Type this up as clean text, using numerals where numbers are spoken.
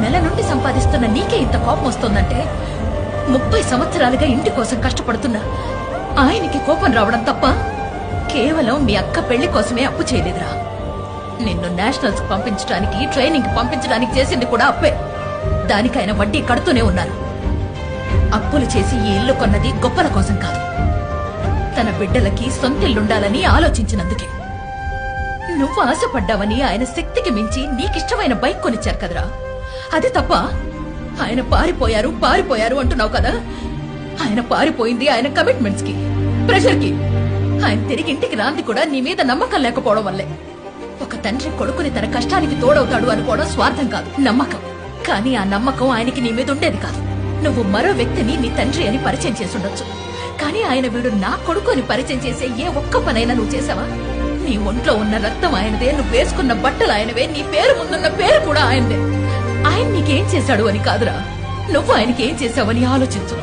నెల నుండి సంపాదిస్తున్న నీకే ఇంత కోపం వస్తోందంటే 30 సంవత్సరాలుగా ఇంటి కోసం కష్టపడుతున్నా ఆయనకి కోపం రావడం తప్ప కేవలం మీ అక్క పెళ్లి కోసమే అప్పు చేయలేదురా. నిన్ను నేషనల్స్ పంపించడానికి, ట్రైనింగ్ పంపించడానికి చేసింది కూడా అప్పే. దానికైనా వడ్డీ కడుతూనే ఉన్నారు. అప్పులు చేసి ఈ ఇల్లు కొన్నది గొప్పల కోసం కాదు, తన బిడ్డలకి సొంతిల్లుండాలని ఆలోచించినందుకే. నువ్వు ఆశపడ్డావని ఆయన శక్తికి మించి నీకిష్టమైన బైక్ కొనిచ్చారు కదరా. అది తప్ప ఆయన పారిపోయారు అంటున్నావు కదా. ఆయన పారిపోయింది ఆయన కమిట్మెంట్స్ కి, ప్రెషర్ కి. ఆయన తిరిగి ఇంటికి రాంది కూడా నీ మీద నమ్మకం లేకపోవడం వల్లే. ఒక తండ్రి కొడుకుని తన కష్టానికి తోడవుతాడు అనుకోవడం స్వార్థం కాదు, నమ్మకం. కానీ ఆ నమ్మకం ఆయనకి నీ మీద ఉండేది కాదు. నువ్వు మరో వ్యక్తిని నీ తండ్రి అని పరిచయం చేసుండొచ్చు, కానీ ఆయన వీడు నా కొడుకు అని పరిచయం చేసే ఏ ఒక్క పనైనా నువ్వు చేసావా? నీ ఒంట్లో ఉన్న రక్తం ఆయనదే, నువ్వు వేసుకున్న బట్టలు ఆయనవే, నీ పేరు ముందున్న పేరు కూడా ఆయనదే. ఆయన నీకేం చేశాడు అని కాదురా, నువ్వు ఆయనకి ఏం చేశావని ఆలోచించు.